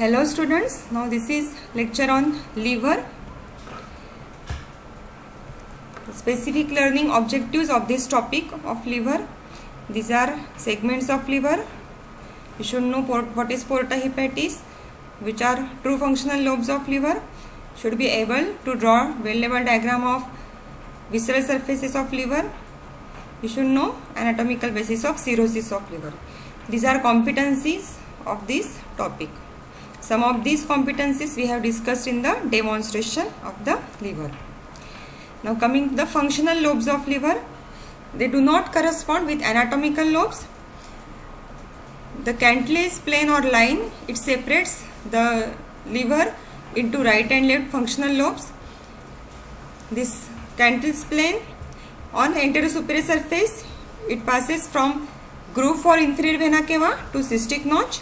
Hello students, now this is lecture on liver. Specific learning objectives of this topic of liver. These are segments of liver. You should know what is porta hepatis, which are true functional lobes of liver. Should be able to draw well-level diagram of visceral surfaces of liver. You should know anatomical basis of cirrhosis of liver. These are competencies of this topic. Some of these competencies we have discussed in the demonstration of the liver. Now coming to the functional lobes of liver, they do not correspond with anatomical lobes. The Cantley's plane or line, it separates the liver into right and left functional lobes. This Cantley's plane on anterior superior surface, it passes from groove for inferior vena cava to cystic notch.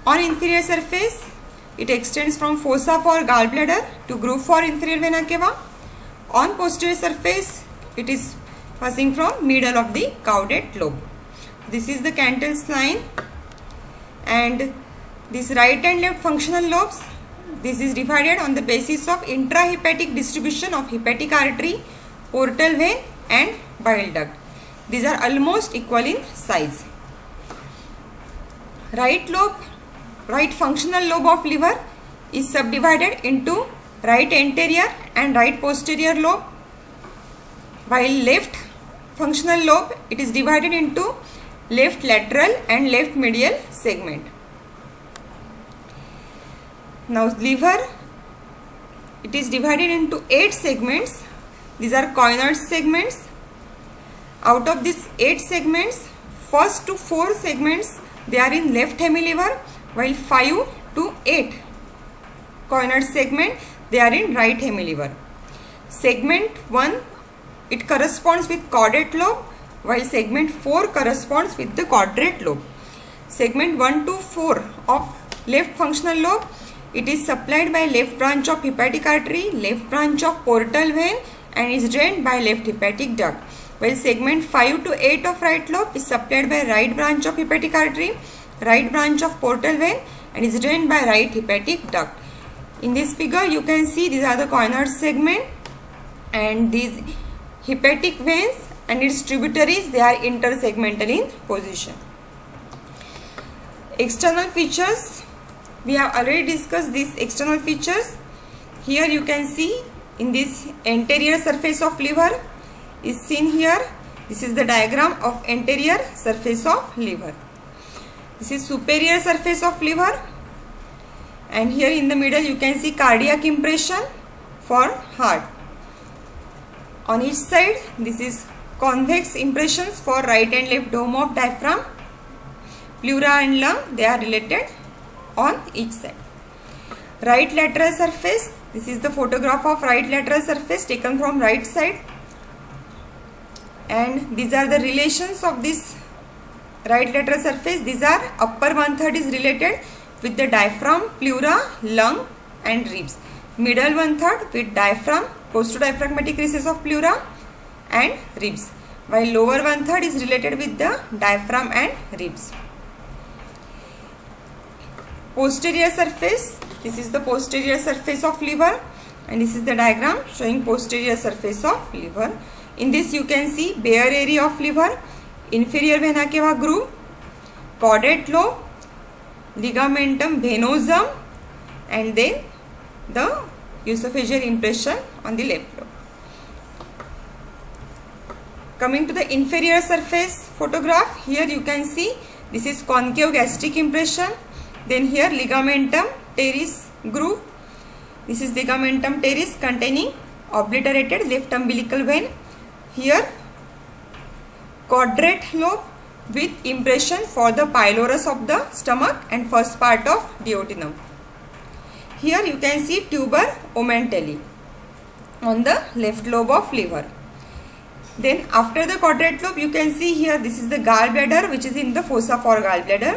On inferior surface, it extends from fossa for gallbladder to groove for inferior vena cava. On posterior surface, it is passing from middle of the caudate lobe. This is the Cantley's line, and this right and left functional lobes, this is divided on the basis of intrahepatic distribution of hepatic artery, portal vein and bile duct. These are almost equal in size. Right functional lobe of liver is subdivided into right anterior and right posterior lobe, while left functional lobe, it is divided into left lateral and left medial segment. Now liver, it is divided into 8 segments. These are coinoid segments. Out of these 8 segments, first to 4 segments, they are in left hemiliver, while 5 to 8 coinoid segment, they are in right hemiliver. Segment 1, it corresponds with caudate lobe, while segment 4 corresponds with the quadrate lobe. Segment 1 to 4 of left functional lobe, it is supplied by left branch of hepatic artery, left branch of portal vein and is drained by left hepatic duct. While segment 5 to 8 of right lobe is supplied by right branch of hepatic artery, right branch of portal vein and is drained by right hepatic duct. In this figure you can see these are the coinoid segment, and these hepatic veins and its tributaries, they are intersegmental in position. External features, we have already discussed these external features. Here you can see in this anterior surface of liver is seen here. This is the diagram of anterior surface of liver. This is superior surface of liver, and here in the middle you can see cardiac impression for heart. On each side, this is convex impressions for right and left dome of diaphragm. Pleura and lung, they are related on each side. Right lateral surface, this is the photograph of right lateral surface taken from right side, and these are the relations of this right lateral surface. These are upper 1/3 is related with the diaphragm, pleura, lung and ribs. Middle 1/3 with diaphragm, postdiaphragmatic recess of pleura and ribs, while lower 1/3 is related with the diaphragm and ribs. Posterior surface, this is the posterior surface of liver, and this is the diagram showing posterior surface of liver. In this you can see bare area of liver, inferior vena cava groove, caudate lobe, ligamentum venosum, and then the esophageal impression on the left lobe. Coming to the inferior surface photograph, here you can see this is concave gastric impression. Then here ligamentum teres groove. This is ligamentum teres containing obliterated left umbilical vein. Here quadrate lobe with impression for the pylorus of the stomach and first part of duodenum. Here you can see tuber omentally on the left lobe of liver. Then after the quadrate lobe you can see here this is the gallbladder, which is in the fossa for gallbladder.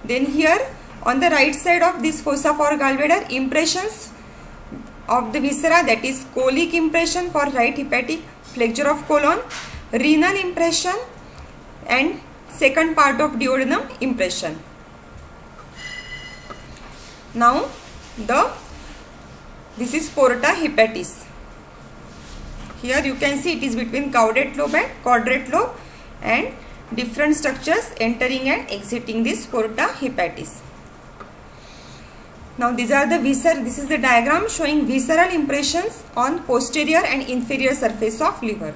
Then here on the right side of this fossa for gallbladder, impressions of the viscera, that is colic impression for right hepatic, flexure of colon, renal impression and second part of duodenum impression. Now this is porta hepatis. Here you can see it is between caudate lobe and quadrate lobe, and different structures entering and exiting this porta hepatis. Now these are the this is the diagram showing visceral impressions on posterior and inferior surface of liver.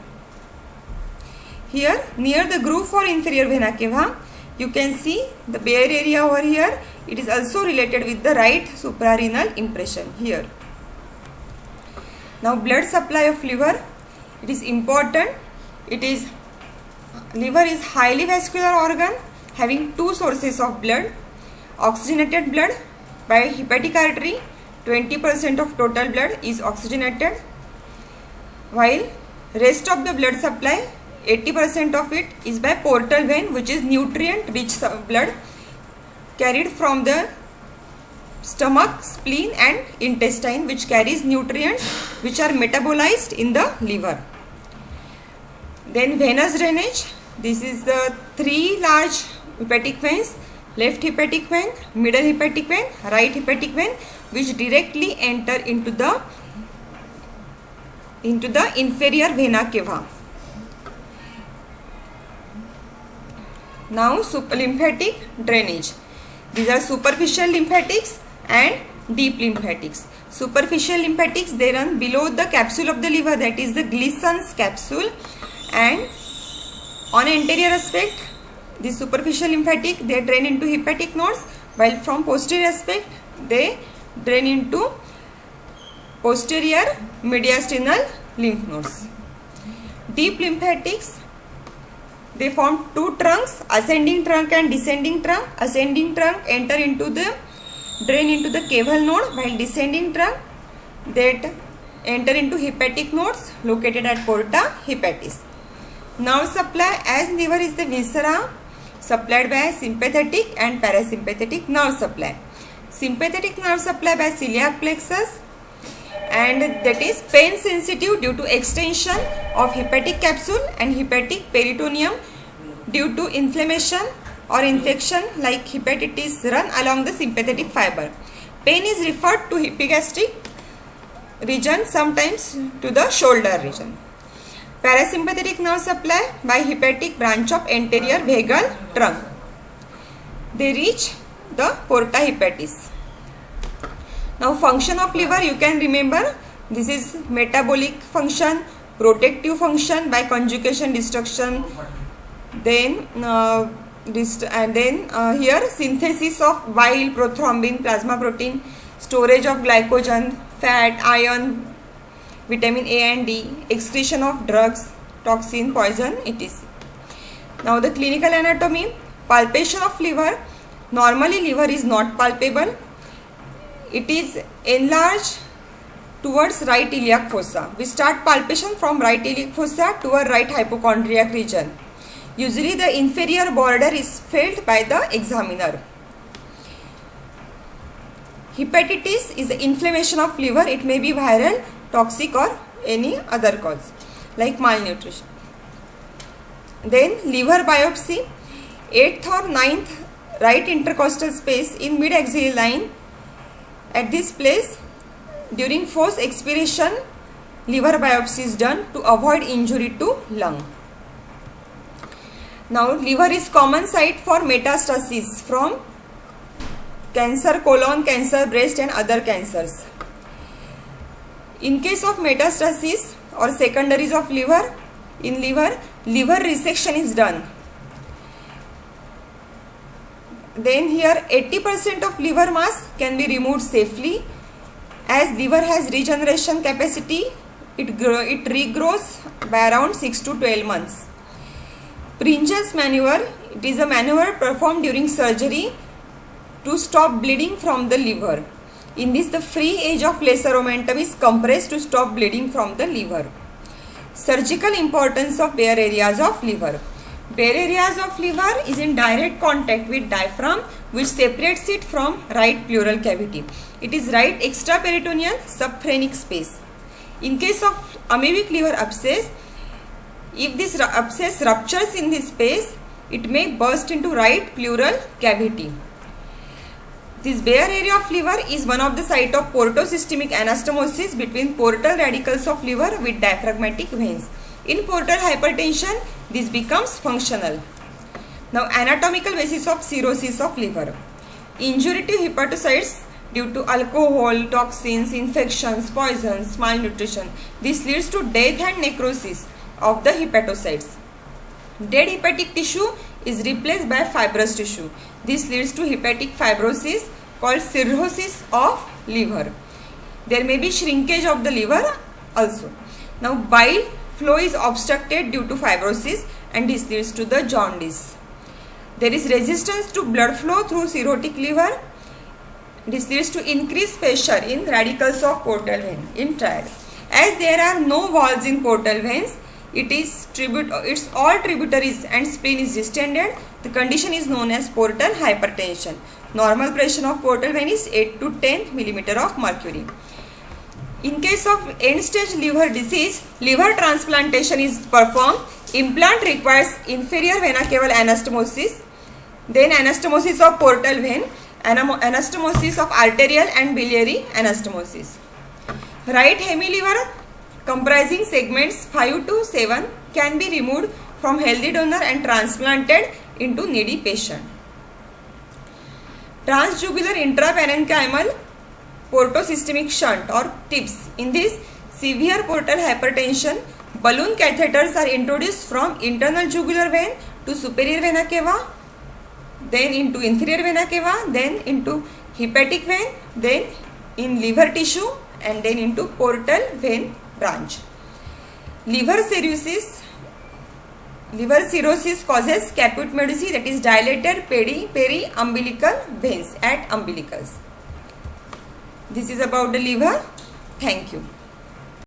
Here near the groove for inferior vena cava, you can see the bare area over here. It is also related with the right suprarenal impression here. Now blood supply of liver, it is important. Liver is highly vascular organ having two sources of blood. Oxygenated blood by hepatic artery, 20% of total blood is oxygenated, while rest of the blood supply, 80% of it is by portal vein, which is nutrient rich blood carried from the stomach, spleen and intestine, which carries nutrients which are metabolized in the liver. Then venous drainage, this is the three large hepatic veins: left hepatic vein, middle hepatic vein, right hepatic vein, which directly enter into the inferior vena cava. Now lymphatic drainage. These are superficial lymphatics and deep lymphatics. Superficial lymphatics, they run below the capsule of the liver, that is the Gleason's capsule, and on anterior aspect, the superficial lymphatic, they drain into hepatic nodes, while from posterior aspect they drain into posterior mediastinal lymph nodes. Deep lymphatics, they form two trunks, ascending trunk and descending trunk. Ascending trunk drain into the caval node, while descending trunk that enter into hepatic nodes located at porta hepatis. Nerve supply, as liver is the viscera, supplied by sympathetic and parasympathetic nerve supply. Sympathetic nerve supply by celiac plexus, and that is pain sensitive due to extension of hepatic capsule and hepatic peritoneum due to inflammation or infection like hepatitis run along the sympathetic fiber. Pain is referred to epigastric region, sometimes to the shoulder region. Parasympathetic nerve supply by hepatic branch of anterior vagal trunk. They reach the porta hepatis. Now function of liver, you can remember, this is metabolic function, protective function by conjugation destruction, then here synthesis of bile, prothrombin, plasma protein, storage of glycogen, fat, iron, vitamin A and D, excretion of drugs, toxin, poison, etc. Now the clinical anatomy, palpation of liver. Normally liver is not palpable. It is enlarged towards right iliac fossa. We start palpation from right iliac fossa toward right hypochondriac region. Usually the inferior border is felt by the examiner. Hepatitis is the inflammation of liver. It may be viral, toxic or any other cause like malnutrition. Then liver biopsy, 8th or 9th right intercostal space in mid-axillary line. At this place, during forced expiration, liver biopsy is done to avoid injury to lung. Now liver is common site for metastasis from cancer, colon cancer, breast and other cancers. In case of metastasis or secondaries of liver, in liver resection is done. Then here 80% of liver mass can be removed safely. As liver has regeneration capacity, it regrows by around 6 to 12 months. Pringel's maneuver, it is a maneuver performed during surgery to stop bleeding from the liver. In this, the free edge of lesser omentum is compressed to stop bleeding from the liver. Surgical importance of bare areas of liver. Bare areas of liver is in direct contact with diaphragm, which separates it from right pleural cavity. It is right extraperitoneal subphrenic space. In case of amoebic liver abscess, if this abscess ruptures in this space, it may burst into right pleural cavity. This bare area of liver is one of the site of portosystemic anastomosis between portal radicals of liver with diaphragmatic veins. In portal hypertension, this becomes functional. Now, anatomical basis of cirrhosis of liver. Injury to hepatocytes due to alcohol, toxins, infections, poisons, malnutrition. This leads to death and necrosis of the hepatocytes. Dead hepatic tissue is replaced by fibrous tissue. This leads to hepatic fibrosis called cirrhosis of liver. There may be shrinkage of the liver also. Now, bile flow is obstructed due to fibrosis and this leads to the jaundice. There is resistance to blood flow through cirrhotic liver. This leads to increased pressure in radicals of portal vein in triad. As there are no walls in portal veins, its all tributaries and spleen is distended. The condition is known as portal hypertension. Normal pressure of portal vein is 8 to 10 mm of mercury. In case of end-stage liver disease, liver transplantation is performed. Implant requires inferior vena cava anastomosis, then anastomosis of portal vein, anastomosis of arterial and biliary anastomosis. Right hemiliver comprising segments 5 to 7 can be removed from healthy donor and transplanted into needy patient. Transjugular intraparenchymal portosystemic shunt or TIPS. In this severe portal hypertension, balloon catheters are introduced from internal jugular vein to superior vena cava, then into inferior vena cava, then into hepatic vein, then in liver tissue and then into portal vein branch. Liver cirrhosis causes caput medusae, that is dilated peri-umbilical veins at umbilicals. This is about the liver. Thank you.